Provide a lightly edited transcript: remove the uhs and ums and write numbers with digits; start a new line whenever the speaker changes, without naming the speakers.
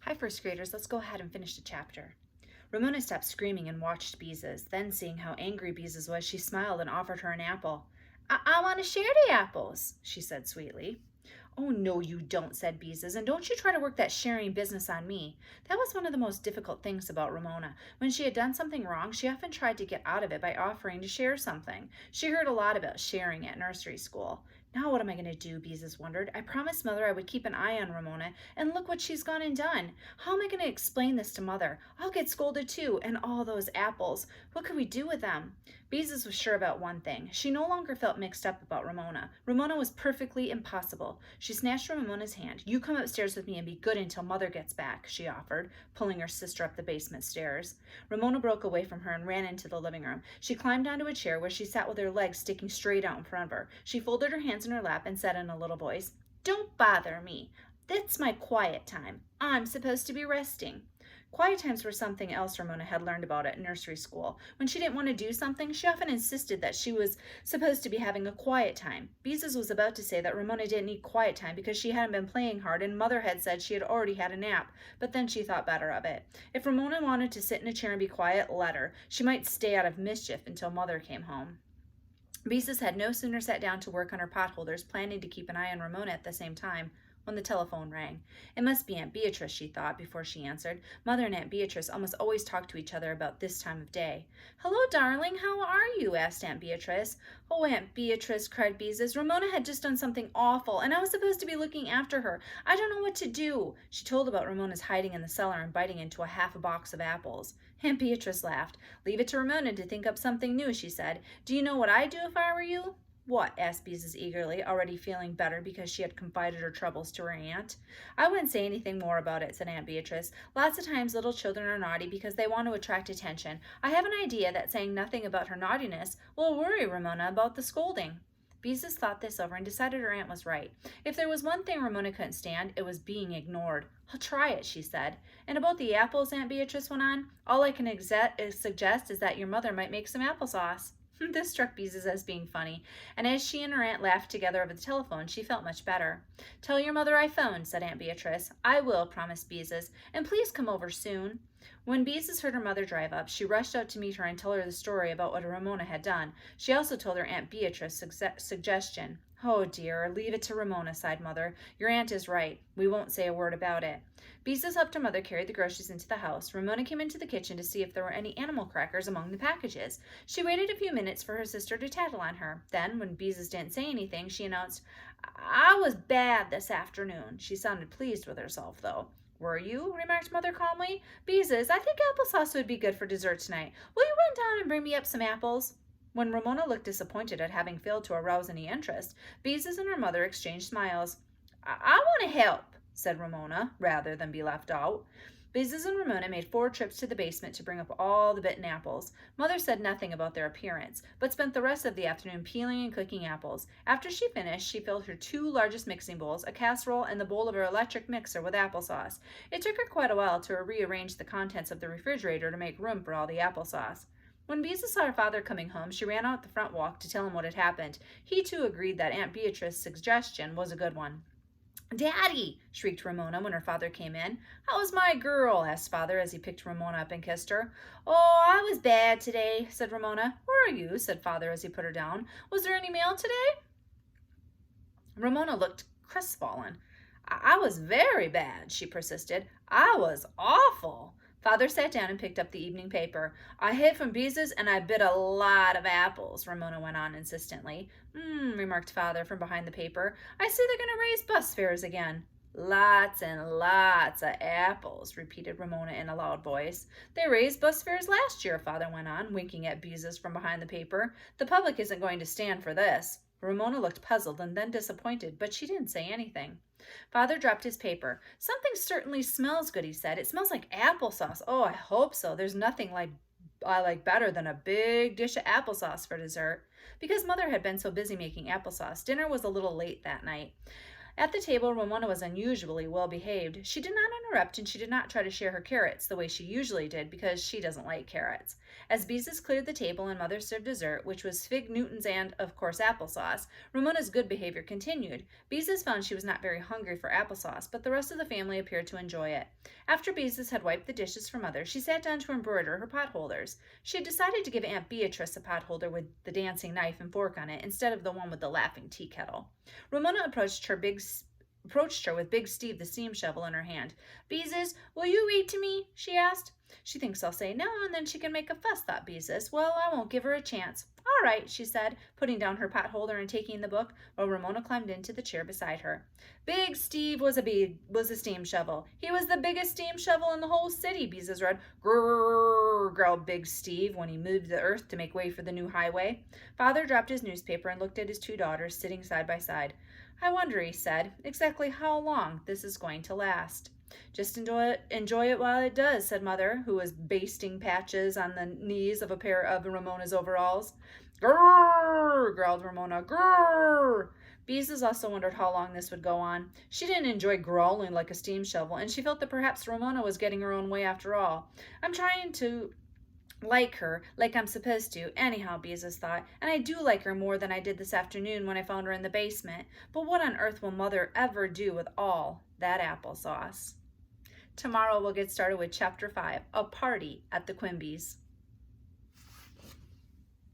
Hi, first graders. Let's go ahead and finish the chapter. Ramona stopped screaming and watched Beezus. Then, seeing how angry Beezus was, she smiled and offered her an apple. I want to share the apples, she said sweetly. Oh, no, you don't, said Beezus, and don't you try to work that sharing business on me. That was one of the most difficult things about Ramona. When she had done something wrong, she often tried to get out of it by offering to share something. She heard a lot about sharing at nursery school. Now what am I going to do, Beezus wondered. I promised Mother I would keep an eye on Ramona, and look what she's gone and done. How am I going to explain this to Mother? I'll get scolded too, and all those apples. What could we do with them? Beezus was sure about one thing. She no longer felt mixed up about Ramona. Ramona was perfectly impossible. She snatched Ramona's hand. You come upstairs with me and be good until Mother gets back, she offered, pulling her sister up the basement stairs. Ramona broke away from her and ran into the living room. She climbed onto a chair where she sat with her legs sticking straight out in front of her. She folded her hands in her lap and said in a little voice, "Don't bother me. That's my quiet time. I'm supposed to be resting." Quiet times were something else Ramona had learned about at nursery school. When she didn't want to do something, she often insisted that she was supposed to be having a quiet time. Beezus was about to say that Ramona didn't need quiet time because she hadn't been playing hard and Mother had said she had already had a nap, but then she thought better of it. If Ramona wanted to sit in a chair and be quiet, let her. She might stay out of mischief until Mother came home. Beezus had no sooner sat down to work on her potholders, planning to keep an eye on Ramona at the same time, when the telephone rang. It must be Aunt Beatrice, she thought, before she answered. Mother and Aunt Beatrice almost always talked to each other about this time of day. "Hello, darling, how are you?" asked Aunt Beatrice. "Oh, Aunt Beatrice," cried Beezus, "Ramona had just done something awful, and I was supposed to be looking after her. I don't know what to do." She told about Ramona's hiding in the cellar and biting into half a box of apples. Aunt Beatrice laughed. "Leave it to Ramona to think up something new," she said. "Do you know what I'd do if I were you?" "What?" asked Beezus eagerly, already feeling better because she had confided her troubles to her aunt. "I wouldn't say anything more about it," said Aunt Beatrice. "Lots of times little children are naughty because they want to attract attention. I have an idea that saying nothing about her naughtiness will worry Ramona about the scolding." Beezus thought this over and decided her aunt was right. If there was one thing Ramona couldn't stand, it was being ignored. "I'll try it," she said. "And about the apples," Aunt Beatrice went on, "all I can suggest is that your mother might make some applesauce." This struck Beezus as being funny, and as she and her aunt laughed together over the telephone, she felt much better. "Tell your mother I phoned," said Aunt Beatrice. "I will," promised Beezus, "and please come over soon." When Beezus heard her mother drive up, she rushed out to meet her and tell her the story about what Ramona had done. She also told her Aunt Beatrice's suggestion. "Oh dear, leave it to Ramona," sighed Mother. "Your aunt is right. We won't say a word about it." Beezus helped her mother carry the groceries into the house. Ramona came into the kitchen to see if there were any animal crackers among the packages. She waited a few minutes for her sister to tattle on her. Then, when Beezus didn't say anything, she announced, "I was bad this afternoon." She sounded pleased with herself, though. "Were you?" remarked Mother calmly. "Beezus, I think applesauce would be good for dessert tonight. Will you run down and bring me up some apples?" When Ramona looked disappointed at having failed to arouse any interest, Beezus and her mother exchanged smiles. I want to help," said Ramona, rather than be left out. Beezus and Ramona made 4 trips to the basement to bring up all the bitten apples. Mother said nothing about their appearance, but spent the rest of the afternoon peeling and cooking apples. After she finished, she filled her 2 largest mixing bowls, a casserole, and the bowl of her electric mixer with applesauce. It took her quite a while to rearrange the contents of the refrigerator to make room for all the applesauce. When Beezus saw her father coming home, she ran out the front walk to tell him what had happened. He, too, agreed that Aunt Beatrice's suggestion was a good one. "Daddy!" shrieked Ramona when her father came in. "How was my girl?" asked Father as he picked Ramona up and kissed her. "Oh, I was bad today," said Ramona. "Were you?" said Father as he put her down. "Was there any mail today?" Ramona looked crestfallen. I was very bad," she persisted. "I was awful." Father sat down and picked up the evening paper. "I hid from Beezus and I bit a lot of apples," Ramona went on insistently. Remarked Father from behind the paper. "I see they're going to raise bus fares again." "Lots and lots of apples," repeated Ramona in a loud voice. "They raised bus fares last year," Father went on, winking at Beezus from behind the paper. "The public isn't going to stand for this." Ramona looked puzzled and then disappointed, but she didn't say anything. Father dropped his paper. "Something certainly smells good," he said. "It smells like applesauce. Oh, I hope so. There's nothing I like better than a big dish of applesauce for dessert." Because Mother had been so busy making applesauce, dinner was a little late that night. At the table, Ramona was unusually well behaved. She did not interrupt, and she did not try to share her carrots the way she usually did because she doesn't like carrots. As Beezus cleared the table and Mother served dessert, which was fig Newtons and, of course, applesauce, Ramona's good behavior continued. Beezus found she was not very hungry for applesauce, but the rest of the family appeared to enjoy it. After Beezus had wiped the dishes for Mother, she sat down to embroider her potholders. She had decided to give Aunt Beatrice a potholder with the dancing knife and fork on it instead of the one with the laughing tea kettle. Ramona approached her with Big Steve the steam shovel in her hand. Beezus, will you read to me? She asked. She thinks I'll say no, and then she can make a fuss, thought Beezus. Well, I won't give her a chance. All right, she said, putting down her potholder and taking the book, while Ramona climbed into the chair beside her. Big Steve was a steam shovel. He was the biggest steam shovel in the whole city, Beezus read. Grrr, growled Big Steve when he moved the earth to make way for the new highway. Father dropped his newspaper and looked at his two daughters sitting side by side. I wonder, he said, exactly how long this is going to last. Just enjoy it while it does, said Mother, who was basting patches on the knees of a pair of Ramona's overalls. Grrr, growled Ramona. Grrr. Beezus also wondered how long this would go on. She didn't enjoy growling like a steam shovel, and she felt that perhaps Ramona was getting her own way after all. I'm trying to like her, like I'm supposed to, anyhow, Beezus thought, and I do like her more than I did this afternoon when I found her in the basement. But what on earth will Mother ever do with all that applesauce? Tomorrow we'll get started with Chapter 5, A Party at the Quimby's.